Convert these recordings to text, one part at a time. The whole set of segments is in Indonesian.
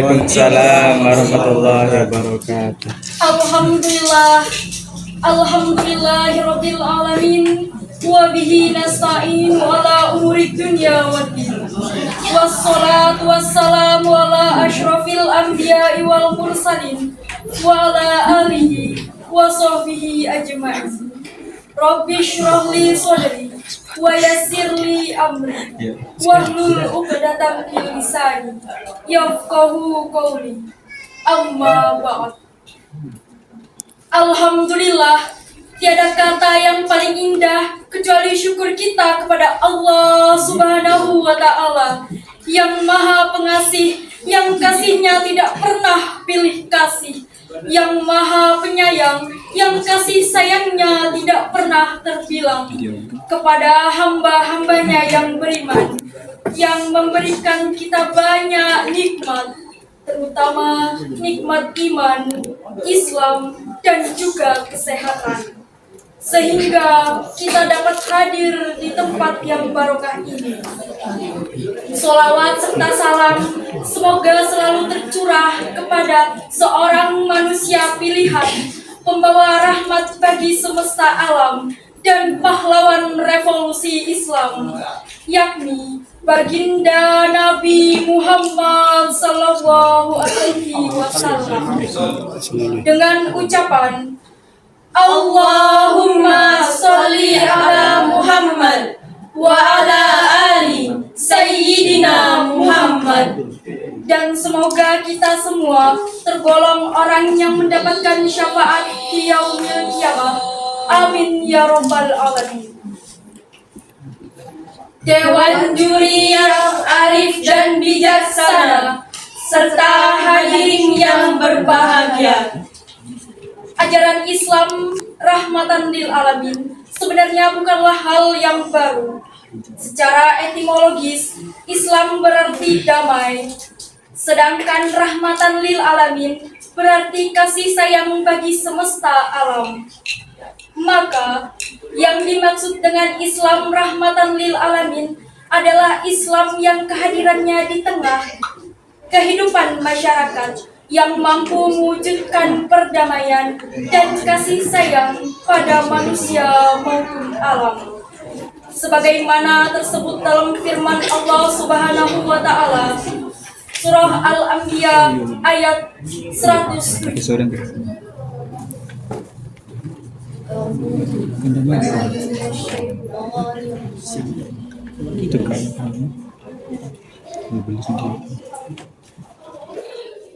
Waalaikumsalam warahmatullahi wabarakatuh. Alhamdulillahirabbil alamin wa bihi nasta'in ala umuri dunya waddin. Wassalatu wassalamu ala asyrafil anbiya'i wal mursalin wa ala alihi wa sahbihi ajma'in. Rabbi shrah li sadri wa yassir li amri wahlul 'uqdatam min lisani yafqahu qawli. Amma ba'd. Alhamdulillah, tiada kata yang paling indah kecuali syukur kita kepada Allah Subhanahu wa Ta'ala yang Maha Pengasih, yang kasihnya tidak pernah pilih kasih, yang Maha Penyayang, yang kasih sayangnya tidak pernah terbilang kepada hamba-hambanya yang beriman, yang memberikan kita banyak nikmat, terutama nikmat iman, Islam, dan juga kesehatan, sehingga kita dapat hadir di tempat yang barokah ini. Sholawat serta salam semoga selalu tercurah kepada seorang manusia pilihan, pembawa rahmat bagi semesta alam, dan pahlawan revolusi Islam, yakni Baginda Nabi Muhammad Sallallahu Alaihi Wasallam, dengan ucapan Allahumma sholli ala Muhammad wa ala ali Sayyidina Muhammad. Dan semoga kita semua tergolong orang yang mendapatkan syafaat di yaumil qiyamah. Amin ya rabbal alamin. Dewan juri yang arif dan bijaksana, serta hadirin yang berbahagia. Ajaran Islam rahmatan lil alamin sebenarnya bukanlah hal yang baru. Secara etimologis, Islam berarti damai, sedangkan rahmatan lil alamin berarti kasih sayang bagi semesta alam. Maka, yang dimaksud dengan Islam rahmatan lil alamin adalah Islam yang kehadirannya di tengah kehidupan masyarakat, yang mampu mewujudkan perdamaian dan kasih sayang pada manusia maupun alam. Sebagaimana tersebut dalam firman Allah Subhanahu wa Ta'ala, Surah Al-Anbiya ayat 107.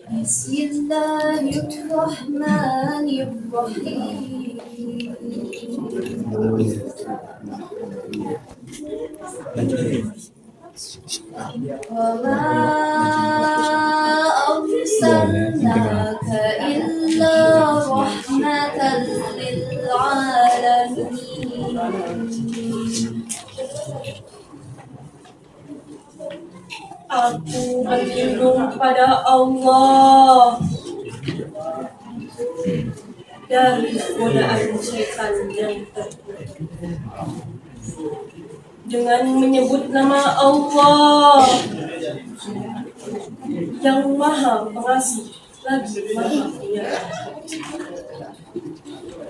Bismillahirrahmanirrahim. Wa ma arsalnaka illa rahmatan lil alamin. Aku berlindung pada Allah dari godaan syaitan yang terkuat, dengan menyebut nama Allah yang Maha Pengasih lagi Maha Penyayang.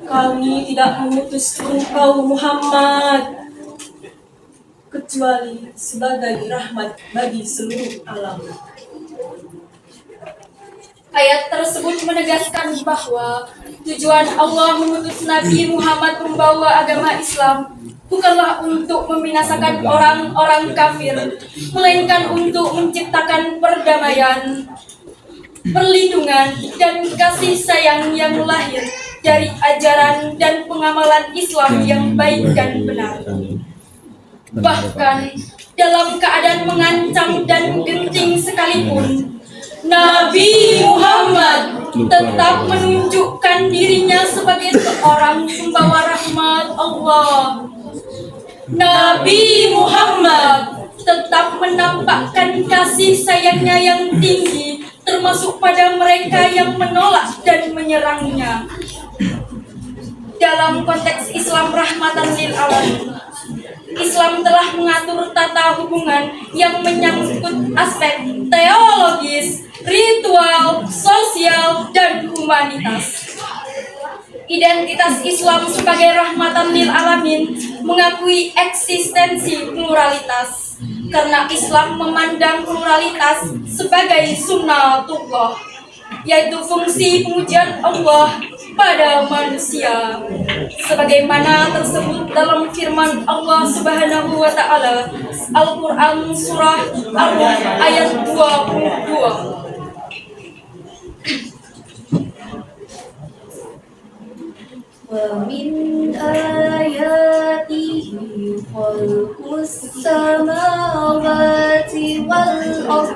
Kami tidak mengutus engkau Muhammad kecuali sebagai rahmat bagi seluruh alam. Ayat tersebut menegaskan bahwa tujuan Allah mengutus Nabi Muhammad membawa agama Islam bukanlah untuk membinasakan orang-orang kafir, melainkan untuk menciptakan perdamaian, perlindungan, dan kasih sayang yang lahir dari ajaran dan pengamalan Islam yang baik dan benar. Bahkan dalam keadaan mengancam dan genting sekalipun, Nabi Muhammad tetap menunjukkan dirinya sebagai seorang pembawa rahmat Allah. Nabi Muhammad tetap menampakkan kasih sayangnya yang tinggi, termasuk pada mereka yang menolak dan menyerangnya. Dalam konteks Islam rahmatan lil alamin, Islam telah mengatur tata hubungan yang menyangkut aspek teologis, ritual, sosial, dan humanitas. Identitas Islam sebagai rahmatan lil alamin mengakui eksistensi pluralitas karena Islam memandang pluralitas sebagai sunnatullah, yaitu fungsi pujian Allah pada manusia sebagaimana tersebut dalam firman Allah Subhanahu wa taala Al-Qur'an surah Ar-Rum ayat 22. ومن آياته خلق السماوات والأرض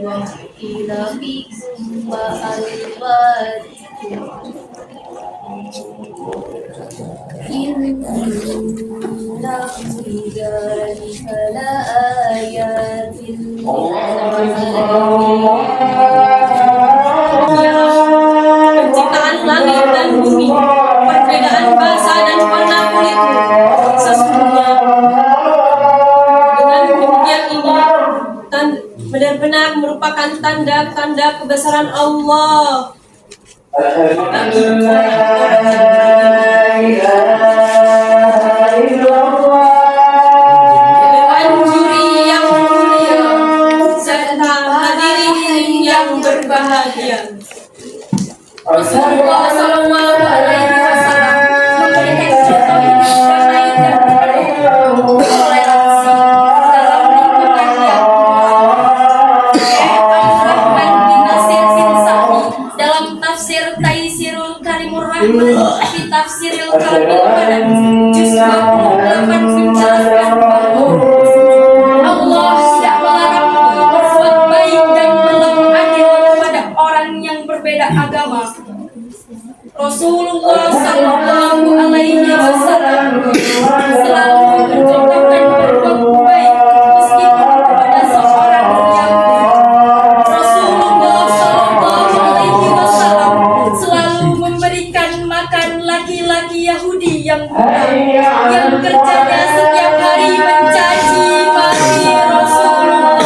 واختلافكم وألوانكم إن في ذلك لآيات Penciptaan langit dan bumi, perbedaan bahasa dan warna kulitmu. Sesungguhnya dengan demikian ini benar-benar merupakan tanda-tanda kebesaran Allah. Dewan juri yang mulia serta hadirin yang berbahagia. Rasulullah Shallallahu Alaihi Wasallam memberikan contoh hidup damai dan penuh toleransi dalam lingkungan yang Rahman bin Nasir bin Sa'di dalam tafsir Taisirul Karimur Rahman di Tafsiril Kamil pada juz 28 menjelaskan bahwa Allah tidak melarang berbuat baik dan berlaku adil kepada orang yang berbeda agama. Rasulullah Sallallahu Alaihi Wasallam selalu mencontohkan berbuat baik meskipun kepada seorang Yahudi. Rasulullah Sallallahu Alaihi Wasallam selalu memberikan makan laki-laki Yahudi yang buta yang kerjanya setiap hari mencaci maki Rasulullah.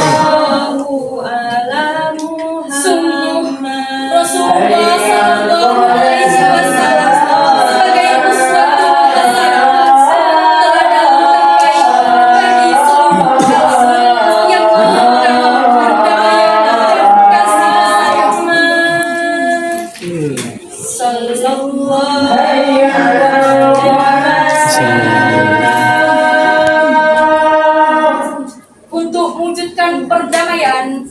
Sungguh Rasulullah Sallallahu Alaihi Wasallam sebagai uswatun hasanah teladan terbaik bagi seluruh alam yang membawa perdamaian dan kasih sayang. Untuk mewujudkan perdamaian,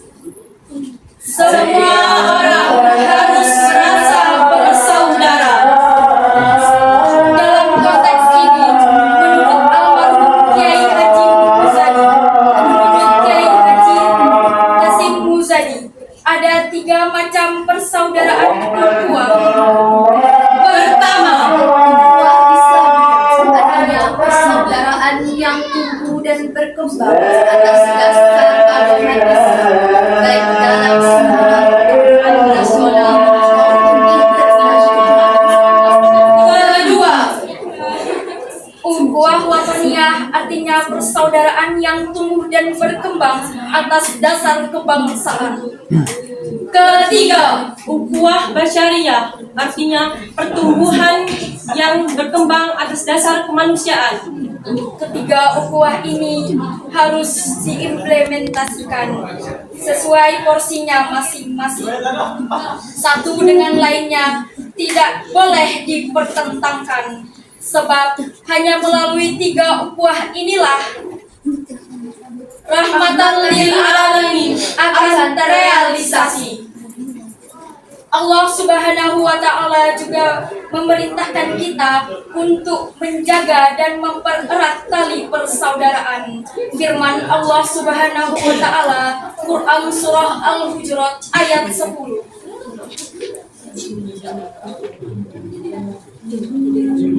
semua orang harus merasa bersaudara. Dalam konteks ini, menurut almarhum Kiai Haji Hasim Muzadi, ada 3 macam persaudaraan ukhuwah. Pertama, adanya persaudaraan yang tumbuh dan berkembang atas dasar keagamaan baik dalam semua nasional maupun internasional. kedua, ukhuwah wataniyah artinya persaudaraan yang tumbuh dan berkembang atas dasar kebangsaan. Ketiga, Ukhuwah Basyariyah artinya pertumbuhan yang berkembang atas dasar kemanusiaan. ketiga ukhuwah ini harus diimplementasikan sesuai porsinya masing-masing. Satu dengan lainnya tidak boleh dipertentangkan, sebab hanya melalui 3 ukhuwah inilah rahmatan lil alamin akan terrealisasi. Allah Subhanahu wa taala juga memerintahkan kita untuk menjaga dan mempererat tali persaudaraan. Firman Allah Subhanahu wa taala Quran surah Al-Hujurat ayat 10.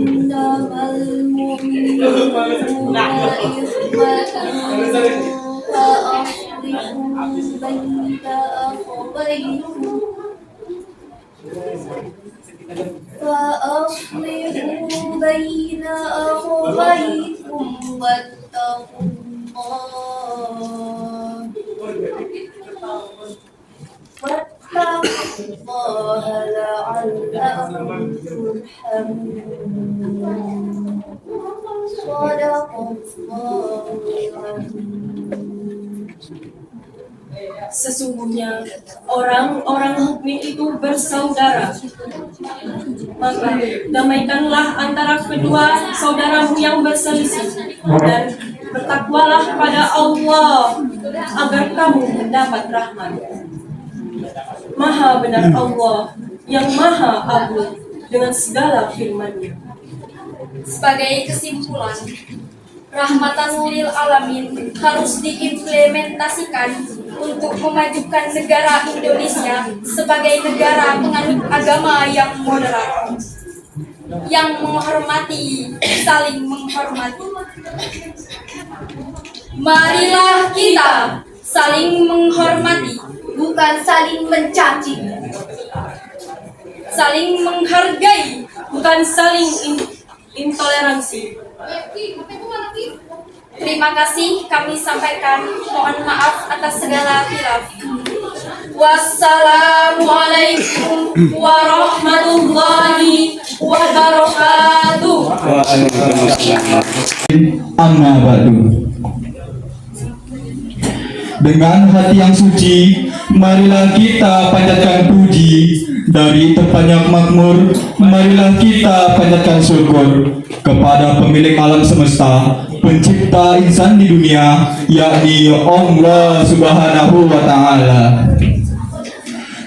Innamal mu'minuna ikhwatun fa'aslihu baina akhawaykum فأصلحوا بين إذا أخذيتم واتقوا الله لعلكم ترحمون صدق الله Sesungguhnya orang-orang mukmin itu bersaudara. Maka damaikanlah antara kedua saudaramu yang berselisih dan bertakwalah pada Allah agar kamu mendapat rahmat. Maha benar Allah yang maha agung dengan segala firman-Nya. Sebagai kesimpulan, rahmatan lil alamin harus diimplementasikan untuk memajukan negara Indonesia sebagai negara penganut agama yang moderat, yang menghormati, saling menghormati. Marilah kita saling menghormati, bukan saling mencaci. saling menghargai, Bukan saling intoleransi. Terima kasih kami sampaikan. Mohon maaf atas segala khilaf. Wassalamualaikum warahmatullahi wabarakatuh. Waalaikumsalam. Amma ba'du. Dengan hati yang suci, marilah kita panjatkan puji. Dari terbanyak makmur, marilah kita panjatkan syukur kepada pemilik alam semesta, pencipta insan di dunia, yakni Allah Subhanahu wa Ta'ala.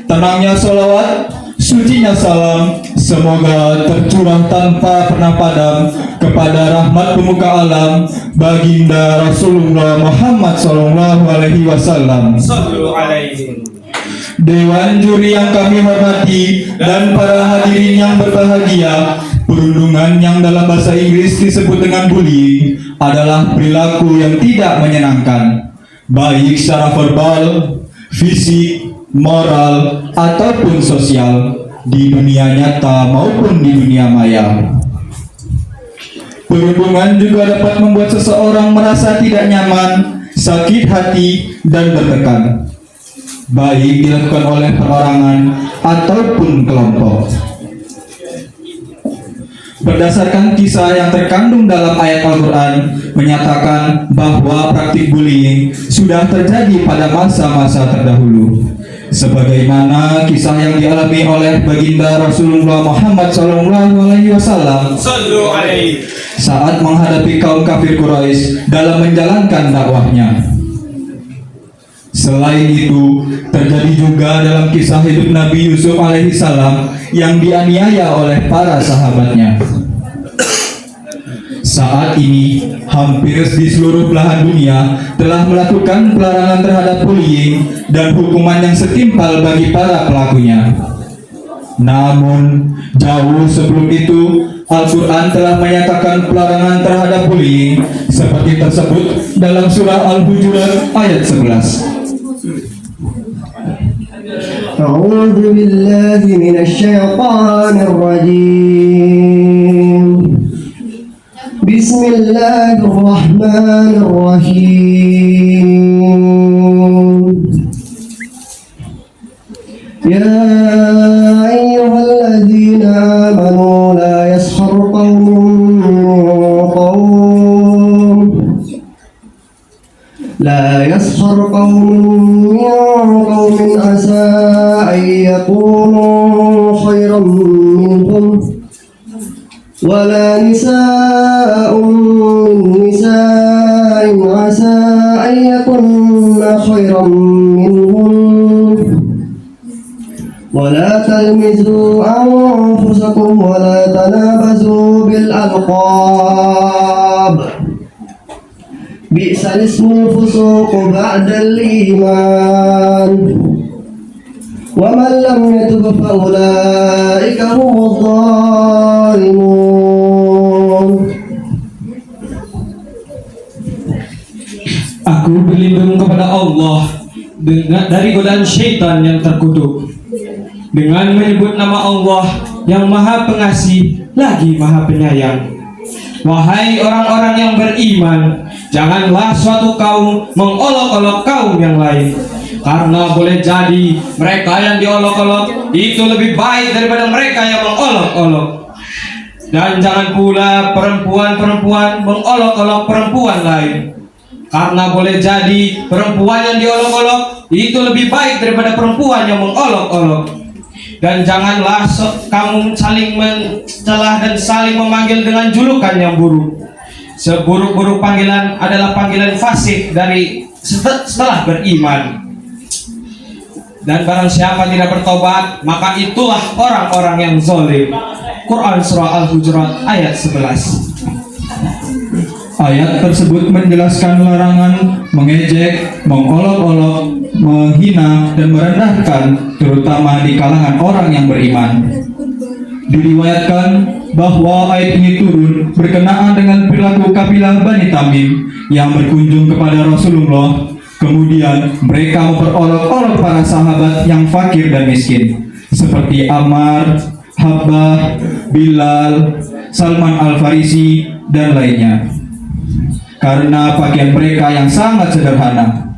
Tenangnya salawat, sucinya salam, semoga tercurah tanpa pernah padam kepada rahmat pemuka alam, baginda Rasulullah Muhammad sallallahu alaihi wasallam. Sallu alaihi. Dewan juri yang kami hormati dan para hadirin yang berbahagia, perundungan yang dalam bahasa Inggris disebut dengan bullying adalah perilaku yang tidak menyenangkan, baik secara verbal, fisik, moral, ataupun sosial, di dunia nyata maupun di dunia maya. Perundungan juga dapat membuat seseorang merasa tidak nyaman, sakit hati, dan tertekan, baik dilakukan oleh perorangan ataupun kelompok. Berdasarkan kisah yang terkandung dalam ayat Al-Quran menyatakan bahwa praktik bullying sudah terjadi pada masa-masa terdahulu, sebagaimana kisah yang dialami oleh baginda Rasulullah Muhammad SAW saat menghadapi kaum kafir Quraisy dalam menjalankan dakwahnya. Selain itu, terjadi juga dalam kisah hidup Nabi Yusuf alaihissalam yang dianiaya oleh para sahabatnya. Saat ini, hampir di seluruh belahan dunia telah melakukan pelarangan terhadap bullying dan hukuman yang setimpal bagi para pelakunya. Namun, jauh sebelum itu, Al-Quran telah menyatakan pelarangan terhadap bullying seperti tersebut dalam surah Al-Hujurat ayat 11. أعوذ بالله من الشيطان الرجيم بسم الله الرحمن الرحيم يا أيها الذين آمنوا لا يسخر قوم من قوم لا يسخر قوم من قوم عسى أن يكونوا خيرا منهم ولا نساء من نساء عسى أن يكن خيرا منهم ولا تلمزوا أنفسكم ولا تنابزوا بالألقاب بئس الاسم الفسوق بعد الإيمان ومن لم يتب فأولئك هم الظالمون. Aku berlindung kepada Allah dari godaan syaitan yang terkutuk dengan menyebut nama Allah yang Maha Pengasih lagi Maha Penyayang. Wahai orang-orang yang beriman, janganlah suatu kaum mengolok-olok kaum yang lain, karena boleh jadi mereka yang diolok-olok itu lebih baik daripada mereka yang mengolok-olok. Dan jangan pula perempuan-perempuan mengolok-olok perempuan lain, karena boleh jadi perempuan yang diolok-olok itu lebih baik daripada perempuan yang mengolok-olok. Dan janganlah kamu saling mencela dan saling memanggil dengan julukan yang buruk. Seburuk-buruk panggilan adalah panggilan fasik dari setelah beriman. Dan barang siapa tidak bertobat, maka itulah orang-orang yang zalim. Quran Surah Al-Hujurat ayat 11. Ayat tersebut menjelaskan larangan mengejek, mengolok-olok, menghina, dan merendahkan, terutama di kalangan orang yang beriman. Diriwayatkan bahwa ayat ini turun berkenaan dengan perilaku kabilah Bani Tamim yang berkunjung kepada Rasulullah. Kemudian mereka memperolok-olok para sahabat yang fakir dan miskin, seperti Ammar, Habbah, Bilal, Salman Al-Farisi, dan lainnya, karena pakaian mereka yang sangat sederhana.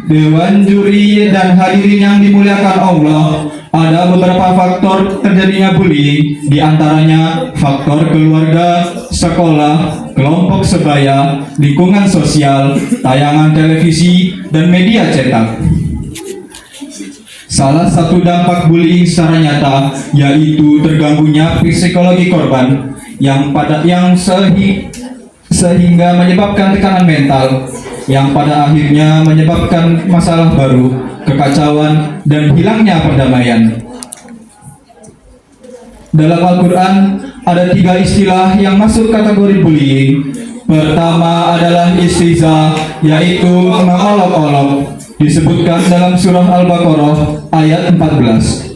Dewan juri dan hadirin yang dimuliakan Allah, ada beberapa faktor terjadinya bullying, di antaranya faktor keluarga, sekolah, kelompok sebaya, lingkungan sosial, tayangan televisi, dan media cetak. Salah satu dampak bullying secara nyata yaitu terganggunya psikologi korban sehingga menyebabkan tekanan mental yang pada akhirnya menyebabkan masalah baru, kekacauan, dan hilangnya perdamaian. Dalam Al-Quran ada 3 istilah yang masuk kategori bullying. Pertama adalah istiza, yaitu mengolok-olok, disebutkan dalam surah Al-Baqarah ayat 14.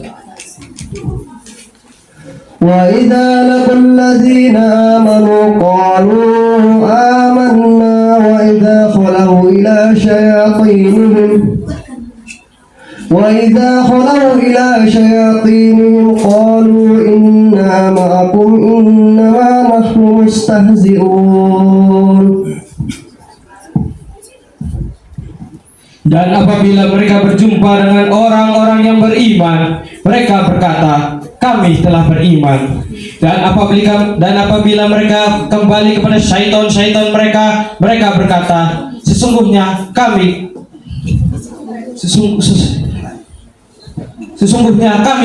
وَإِذَا لَقُوا الَّذِينَ آمَنُوا قَالُوا آمَنَّا وَإِذَا خَلَوْا إِلَى شَيَاطِينِهِمْ قَالُوا إِنَّا مَعَكُمْ إِنَّمَا نَحْنُ مُسْتَهْزِئُونَ. Dan apabila mereka berjumpa dengan orang-orang yang beriman, mereka berkata, kami telah beriman. Dan apabila mereka kembali kepada syaitan mereka, mereka berkata, sesungguhnya kami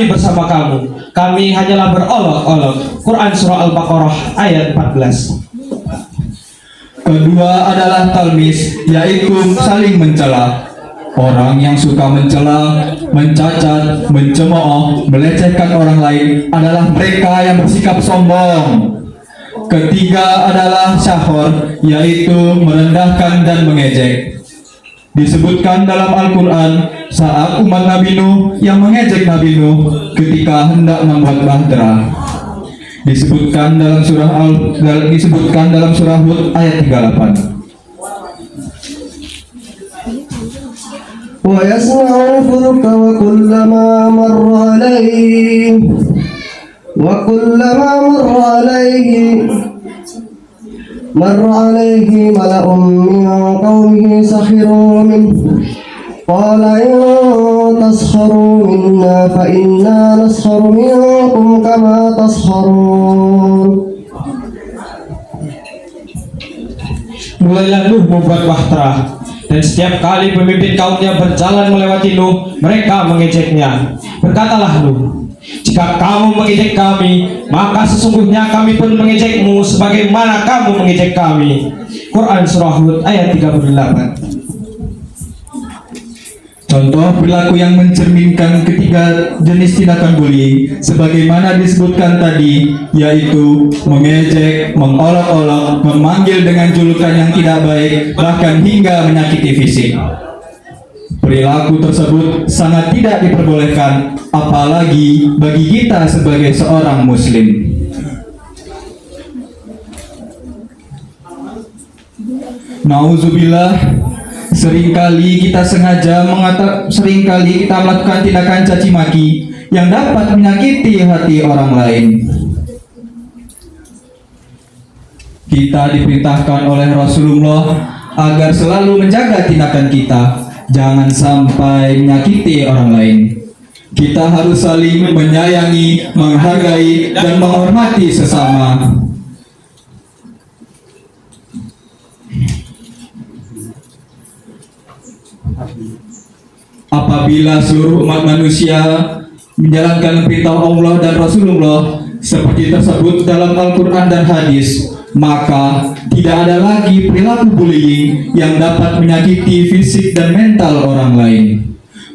bersama kamu. Kami hanyalah berolok-olok. Quran Surah Al-Baqarah ayat 14. Kedua adalah talmis, yaitu saling mencela. Orang yang suka mencela, mencacat, mencemooh, melecehkan orang lain adalah mereka yang bersikap sombong. Ketiga adalah syahor, yaitu merendahkan dan mengejek. Disebutkan dalam Al-Quran saat umat Nabi Nuh yang mengejek Nabi Nuh ketika hendak membuat bahtera. Disebutkan dalam surah Hud ayat 38. وَيَصْنَعُ الْفُلْكَ وَكُلَّمَا مَرَّ عَلَيْهِ مَلَأٌ مِّن قَوْمِهِ سَخِرُوا مِنْهُ قَالَ إِن تَسْخَرُوا مِنَّا فَإِنَّا نَسْخَرُ مِنكُمْ كَمَا تَسْخَرُونَ. Mulailah Nuh membuat bahtera, dan setiap kali pemimpin kaumnya berjalan melewati Nuh, mereka mengejeknya. Berkatalah Nuh, jika kamu mengejek kami, maka sesungguhnya kami pun mengejekmu sebagaimana kamu mengejek kami. Quran Surah Hud ayat 38. Contoh perilaku yang mencerminkan ketiga jenis tindakan bullying sebagaimana disebutkan tadi, yaitu mengejek, mengolok-olok, memanggil dengan julukan yang tidak baik, bahkan hingga menyakiti fisik. Perilaku tersebut sangat tidak diperbolehkan, apalagi bagi kita sebagai seorang muslim. Nauzubillah. Seringkali kita melakukan tindakan caci maki yang dapat menyakiti hati orang lain. Kita diperintahkan oleh Rasulullah agar selalu menjaga tindakan kita, jangan sampai menyakiti orang lain. Kita harus saling menyayangi, menghargai, dan menghormati sesama. Apabila seluruh umat manusia menjalankan perintah Allah dan Rasulullah seperti tersebut dalam Al-Quran dan hadis, maka tidak ada lagi perilaku bullying yang dapat menyakiti fisik dan mental orang lain.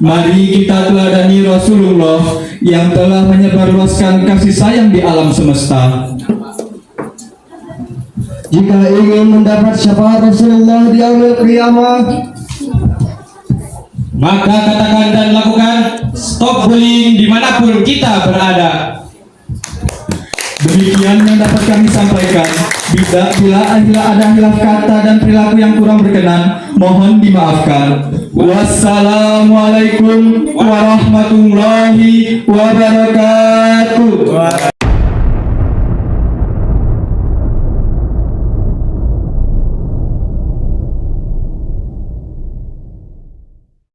Mari kita teladani Rasulullah yang telah menyebarluaskan kasih sayang di alam semesta. Jika ingin mendapat syafaat Rasulullah di yaumil qiyamah, maka katakan dan lakukan stop bullying dimanapun kita berada. Demikian yang dapat kami sampaikan. Bila ada hilaf kata dan perilaku yang kurang berkenan, mohon dimaafkan. Wassalamualaikum warahmatullahi wabarakatuh.